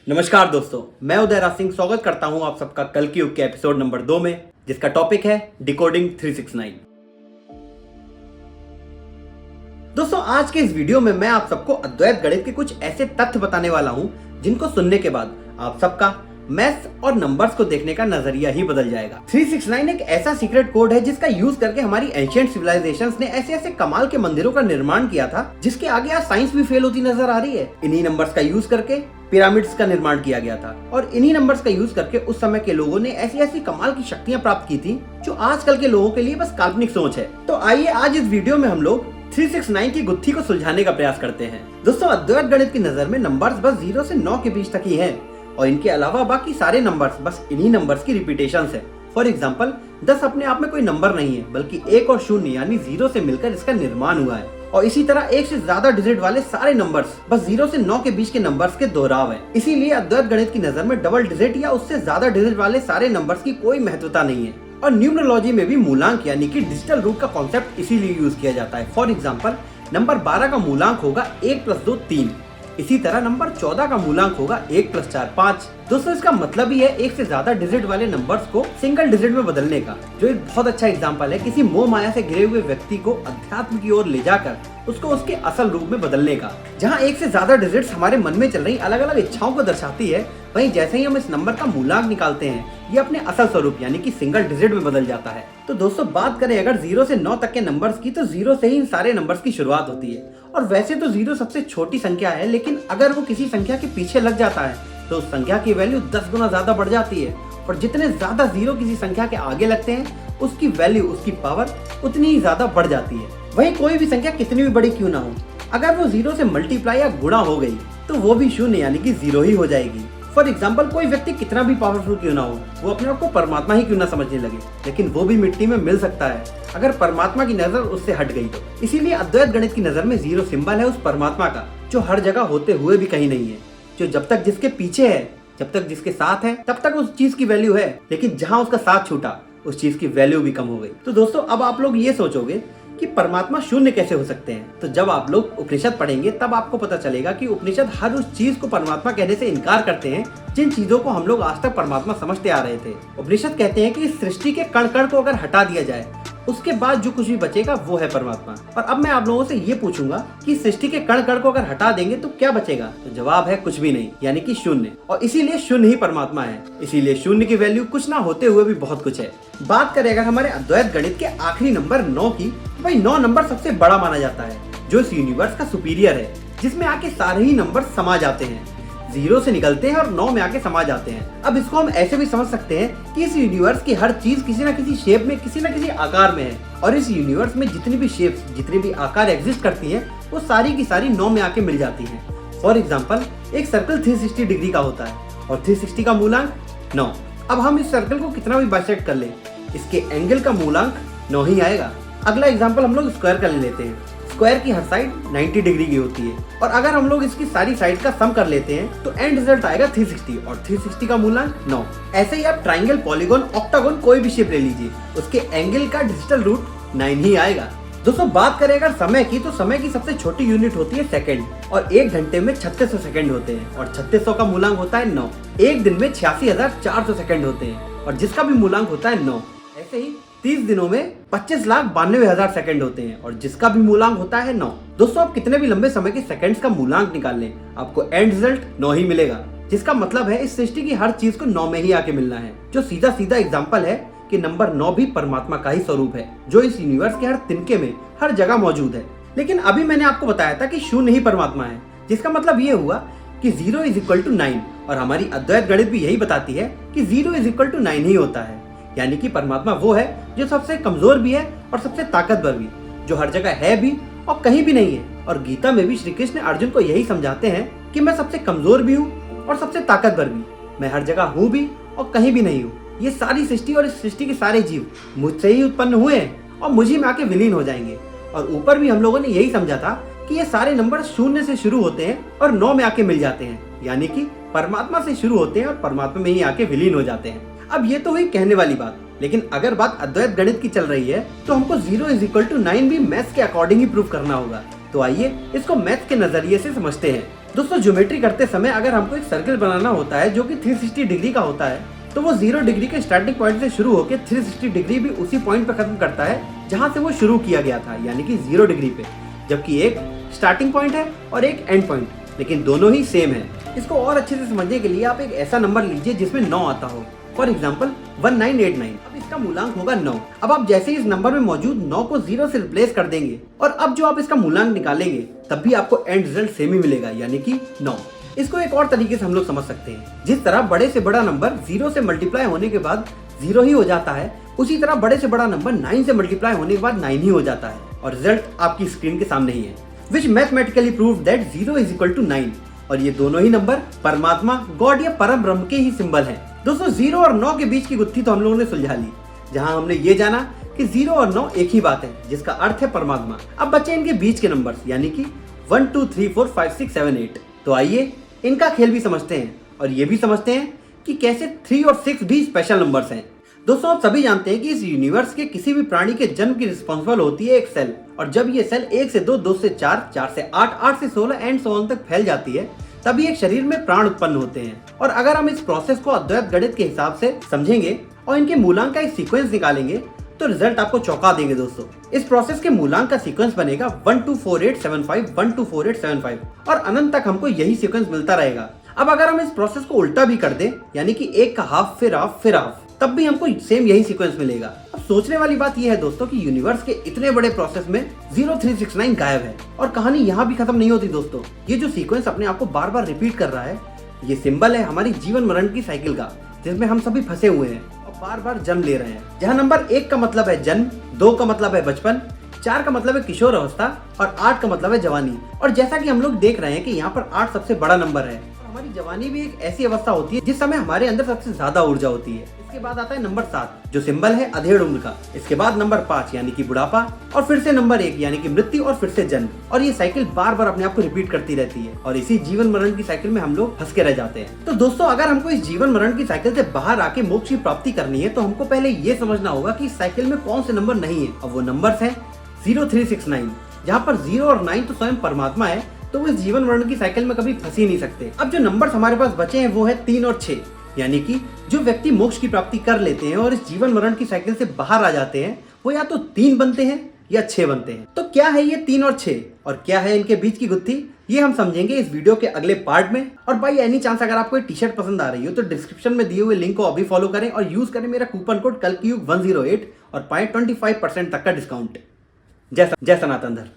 नमस्कार दोस्तों, मैं उदय राज सिंह स्वागत करता हूं आप सबका कल की युग के एपिसोड नंबर 2 में, जिसका टॉपिक है डिकोडिंग 369। दोस्तों, आज के इस वीडियो में मैं आप सबको अद्वैत गणित के कुछ ऐसे तथ्य बताने वाला हूं जिनको सुनने के बाद आप सबका मैथ्स और नंबर्स को देखने का नजरिया ही बदल जाएगा। 369 एक ऐसा सीक्रेट कोड है जिसका यूज करके हमारी एंशिएंट सिविलाइजेशंस ने ऐसे ऐसे कमाल के मंदिरों का निर्माण किया था जिसके आगे आज साइंस भी फेल होती नजर आ रही है। इन्हीं नंबर्स का यूज करके पिरामिड्स का निर्माण किया गया था और इन्हीं नंबर्स का यूज करके उस समय के लोगों ने ऐसी ऐसी कमाल की शक्तियां प्राप्त की थी जो आजकल के लोगों के लिए बस काल्पनिक सोच है। तो आइए आज इस वीडियो में हम लोग 369 की गुत्थी को सुलझाने का प्रयास करते हैं। दोस्तों, अद्वैत गणित की नजर में नंबर्स बस 0 से 9 के बीच तक ही हैं और इनके अलावा बाकी सारे नंबर्स बस इन्हीं नंबर्स की रिपीटेशंस है। फॉर एग्जाम्पल 10 अपने आप में कोई नंबर नहीं है, बल्कि 1 और 0 यानी 0 से मिलकर इसका निर्माण हुआ है। और इसी तरह 1 से ज्यादा डिजिट वाले सारे नंबर्स बस 0 से 9 के बीच के नंबर्स के दोहराव है। इसीलिए अद्वैत गणित की नजर में डबल डिजिट या उससे ज्यादा डिजिट वाले सारे नंबर्स की कोई महत्वता नहीं है। और न्यूमरोलॉजी में भी मूलांक यानी कि डिजिटल रूट का कॉन्सेप्ट इसीलिए यूज किया जाता है। फॉर एग्जाम्पल नंबर 12 का मूलांक होगा 1 + 2 3। इसी तरह नंबर 14 का मूलांक होगा 1 + 4 5। दोस्तों, इसका मतलब ही है 1 से ज्यादा डिजिट वाले नंबर्स को सिंगल डिजिट में बदलने का, जो एक बहुत अच्छा एग्जांपल है किसी मोह माया से घिरे हुए व्यक्ति को अध्यात्म की ओर ले जाकर उसको उसके असल रूप में बदलने का। जहां 1 से ज्यादा डिजिट्स हमारे मन में चल रही अलग अलग इच्छाओं को दर्शाती है, वहीं जैसे ही हम इस नंबर का मूलांक निकालते हैं ये अपने असल स्वरूप यानी कि सिंगल डिजिट में बदल जाता है। तो दोस्तों, बात करें अगर 0 से 9 तक के नंबर्स की, तो 0 से ही इन सारे नंबर्स की शुरुआत होती है। और वैसे तो 0 सबसे छोटी संख्या है, लेकिन अगर वो किसी संख्या के पीछे लग जाता है तो उस संख्या की वैल्यू 10 गुना ज्यादा बढ़ जाती है। और जितने ज्यादा 0 किसी संख्या के आगे लगते हैं उसकी वैल्यू, उसकी पावर उतनी ही ज्यादा बढ़ जाती है। वही कोई भी संख्या कितनी भी बड़ी क्यों ना हो, अगर वो 0 से मल्टीप्लाई या गुणा हो गई तो वो भी 0 यानी कि 0 ही हो जाएगी। फॉर एग्जाम्पल कोई व्यक्ति कितना भी पावरफुल क्यों ना हो, वो अपने आप को परमात्मा ही क्यों ना समझने लगे, लेकिन वो भी मिट्टी में मिल सकता है अगर परमात्मा की नजर उससे हट गई तो। इसीलिए अद्वैत गणित की नजर में 0 सिंबल है उस परमात्मा का जो हर जगह होते हुए भी कहीं नहीं है, जो जब तक जिसके पीछे है, जब तक जिसके साथ है, तब तक उस चीज की वैल्यू है, लेकिन जहां उसका साथ छूटा उस चीज की वैल्यू भी कम हो गई। तो दोस्तों, अब आप लोग ये सोचोगे कि परमात्मा शून्य कैसे हो सकते हैं, तो जब आप लोग उपनिषद पढ़ेंगे तब आपको पता चलेगा कि उपनिषद हर उस चीज को परमात्मा कहने से इनकार करते हैं जिन चीजों को हम लोग आज तक परमात्मा समझते आ रहे थे। उपनिषद कहते हैं कि इस सृष्टि के कण कण को अगर हटा दिया जाए उसके बाद जो कुछ भी बचेगा वो है परमात्मा। और अब मैं आप लोगों से ये पूछूंगा कि सृष्टि के कण कण को अगर हटा देंगे तो क्या बचेगा, तो जवाब है कुछ भी नहीं, यानी कि शून्य। और इसीलिए शून्य ही परमात्मा है। इसीलिए शून्य की वैल्यू कुछ ना होते हुए भी बहुत कुछ है। बात करें अगर हमारे अद्वैत गणित के आखिरी नंबर 9 की, तो भाई 9 नंबर सबसे बड़ा माना जाता है, जो इस यूनिवर्स का सुपीरियर है, जिसमें आके सारे ही नंबर समा जाते हैं। 0 से निकलते हैं और 9 में आके समा जाते हैं। अब इसको हम ऐसे भी समझ सकते हैं कि इस यूनिवर्स की हर चीज किसी न किसी शेप में, किसी न किसी आकार में है। और इस यूनिवर्स में जितनी भी शेप्स, जितने भी आकार एग्जिस्ट करती हैं, वो सारी की सारी 9 में आके मिल जाती हैं। फॉर एग्जाम्पल एक सर्कल 360 डिग्री का होता है और 360 का मूलांक 9। अब हम इस सर्कल को कितना भी बाइसेक्ट कर लें, इसके एंगल का मूलांक 9 ही आएगा। अगला एग्जाम्पल हम लोग स्क्वायर का ले लेते हैं। स्क्वायर की हर साइड 90 डिग्री की होती है और अगर हम लोग इसकी सारी साइड का सम कर लेते हैं तो एंड रिजल्ट आएगा 360 और 360 का मूलांक 9। ऐसे ही आप ट्राइंगल, पॉलीगॉन, ऑक्टागोन कोई भी शेप ले लीजिए, उसके एंगल का डिजिटल रूट 9 ही आएगा। दोस्तों, बात करें अगर समय की, तो समय की सबसे छोटी यूनिट होती है सेकंड और 1 घंटे में 3600 सेकंड होते हैं और 3600 का मूलांक होता है 9। एक दिन में 86,400 सेकंड होते हैं और जिसका भी मूलांक होता है 9। ऐसे ही 30 दिनों में 25,92,000 सेकंड होते हैं और जिसका भी मूलांक होता है 9। दोस्तों, आप कितने भी लंबे समय के सेकंड्स का मूलांक निकाल लें, आपको एंड रिजल्ट 9 ही मिलेगा, जिसका मतलब है इस सृष्टि की हर चीज को 9 में ही आके मिलना है। जो सीधा सीधा एग्जांपल है कि नंबर 9 भी परमात्मा का ही स्वरूप है, जो इस यूनिवर्स के हर तिनके में, हर जगह मौजूद है। लेकिन अभी मैंने आपको बताया था कि शून्य ही परमात्मा है, जिसका मतलब ये हुआ कि 0 = 9 और हमारी अद्वैत गणित भी यही बताती है कि 0 = 9 ही होता है। यानी कि परमात्मा वो है जो सबसे कमजोर भी है और सबसे ताकतवर भी, जो हर जगह है भी और कहीं भी नहीं है। और गीता में भी श्री कृष्ण अर्जुन को यही समझाते हैं कि मैं सबसे कमजोर भी हूँ और सबसे ताकतवर भी, मैं हर जगह हूँ भी और कहीं भी नहीं हूँ। ये सारी सृष्टि और इस सृष्टि के सारे जीव मुझसे ही उत्पन्न हुए हैं और मुझी में आके विलीन हो जाएंगे। और ऊपर भी हम लोगों ने यही समझा था कि ये सारे नंबर 0 से शुरू होते हैं और 9 में आके मिल जाते हैं, यानी कि परमात्मा से शुरू होते हैं और परमात्मा में ही आके विलीन हो जाते हैं। अब ये तो हुई कहने वाली बात, लेकिन अगर बात अद्वैत गणित की चल रही है तो हमको 0 = 9 भी मैथ्स के अकॉर्डिंग ही प्रूव करना होगा। तो आइए इसको मैथ्स के नजरिए से समझते हैं। दोस्तों ज्योमेट्री करते समय अगर हमको एक सर्कल बनाना होता है जो कि 360 डिग्री का होता है, तो वो 0 डिग्री के स्टार्टिंग पॉइंट से शुरू होकर 360 डिग्री भी उसी पॉइंट पर खत्म करता है जहां से वो शुरू किया गया था, यानी कि 0 डिग्री पे। जबकि एक स्टार्टिंग पॉइंट है और एक एंड पॉइंट, लेकिन दोनों ही सेम है। इसको और अच्छे से समझने के लिए आप एक ऐसा नंबर लीजिए जिसमें 9 आता हो, फॉर एग्जाम्पल 1989। अब इसका मूलांक होगा 9। अब आप जैसे ही इस नंबर में मौजूद 9 को 0 से रिप्लेस कर देंगे और अब जो आप इसका मूलांक निकालेंगे तब भी आपको एंड रिजल्ट सेम ही मिलेगा, यानी कि 9। इसको एक और तरीके से हम लोग समझ सकते हैं, जिस तरह बड़े से बड़ा नंबर 0 से मल्टीप्लाई होने के बाद 0 ही हो जाता है, उसी तरह बड़े से बड़ा नंबर 9 से मल्टीप्लाई होने के बाद 9 ही हो जाता है। और रिजल्ट आपकी स्क्रीन के सामने ही है, which mathematically prove that 0 is equal to 9। और ये दोनों ही नंबर परमात्मा, गॉड या परम ब्रह्म के ही सिंबल हैं। दोस्तों 0 और 9 के बीच की गुत्थी तो हम लोगों ने सुलझा ली, जहां हमने ये जाना कि 0 और 9 एक ही बात है, जिसका अर्थ है परमात्मा। अब बचे इनके बीच के नंबर्स, यानी कि 1 2 3 4 5 6 7 8। तो आइए इनका खेल भी समझते हैं और ये भी समझते हैं कि कैसे 3 और 6 भी स्पेशल नंबर्स हैं। दोस्तों आप सभी जानते हैं कि इस यूनिवर्स के किसी भी प्राणी के जन्म की रिस्पॉन्सिबल होती है एक सेल, और जब ये सेल 1 से 2, 2 से 4, 4 से 8, 8 से 16 एंड सो ऑन तक फैल जाती है, तभी एक शरीर में प्राण उत्पन्न होते हैं। और अगर हम इस प्रोसेस को अद्वैत गणित के हिसाब से समझेंगे और इनके मूलांक का एक सीक्वेंस निकालेंगे तो रिजल्ट आपको चौंका देंगे। दोस्तों इस प्रोसेस के मूलांक का सीक्वेंस बनेगा 124875, 124875 और अनंत तक हमको यही सीक्वेंस मिलता रहेगा। अब अगर हम इस प्रोसेस को उल्टा भी कर दें, यानी कि 1 का हाफ फिर हाफ फिर हाफ, तब भी हमको सेम यही सीक्वेंस मिलेगा। अब सोचने वाली बात यह है दोस्तों कि यूनिवर्स के इतने बड़े प्रोसेस में 0369 गायब है। और कहानी यहाँ भी खत्म नहीं होती दोस्तों। ये जो सीक्वेंस अपने आप को बार बार रिपीट कर रहा है, ये सिंबल है हमारी जीवन मरण की साइकिल का, जिसमें हम सभी फंसे हुए हैं और बार बार जन्म ले रहे हैं। जहाँ नंबर 1 का मतलब है जन्म, 2 का मतलब है बचपन, 4 का मतलब है किशोर अवस्था और 8 का मतलब है जवानी। और जैसा कि हम लोग देख रहे हैं कि यहाँ पर 8 सबसे बड़ा नंबर है। हमारी जवानी भी एक ऐसी अवस्था होती है जिस समय हमारे अंदर सबसे ज्यादा ऊर्जा होती है। इसके बाद आता है नंबर 7 जो सिंबल है अधेड़ उम्र का। इसके बाद नंबर 5 यानी कि बुढ़ापा, और फिर से नंबर 1 यानी कि मृत्यु, और फिर से जन्म। और ये साइकिल बार बार अपने आप को रिपीट करती रहती है और इसी जीवन मरण की साइकिल में हम लोग फंस के रह जाते हैं। तो दोस्तों अगर हमको इस जीवन मरण की साइकिल से बाहर आके मोक्ष की प्राप्ति करनी है तो हमको पहले ये समझना होगा कि इस साइकिल में कौन से नंबर नहीं है। अब वो नंबर्स हैं 0369, जहाँ पर 0 और 9 तो स्वयं परमात्मा है, तो वो इस जीवन मरण की साइकिल में कभी फंस ही नहीं सकते। अब जो नंबर्स हमारे पास बचे हैं वो है 3 और 6, यानी कि जो व्यक्ति मोक्ष की प्राप्ति कर लेते हैं और इस जीवन मरण की साइकिल से बाहर आ जाते हैं, वो या तो 3 बनते हैं या 6 बनते हैं। तो क्या है ये 3 और 6 और क्या है इनके बीच की गुत्थी, ये हम समझेंगे इस वीडियो के अगले पार्ट में। और बाई एनी चांस अगर आपको टी शर्ट पसंद आ रही हो तो डिस्क्रिप्शन में दिए हुए लिंक को अभी फॉलो करें और यूज करें मेरा कूपन कोड कलकीयुग 108 और पाएं 25% तक का डिस्काउंट। जय सनातन धर्म।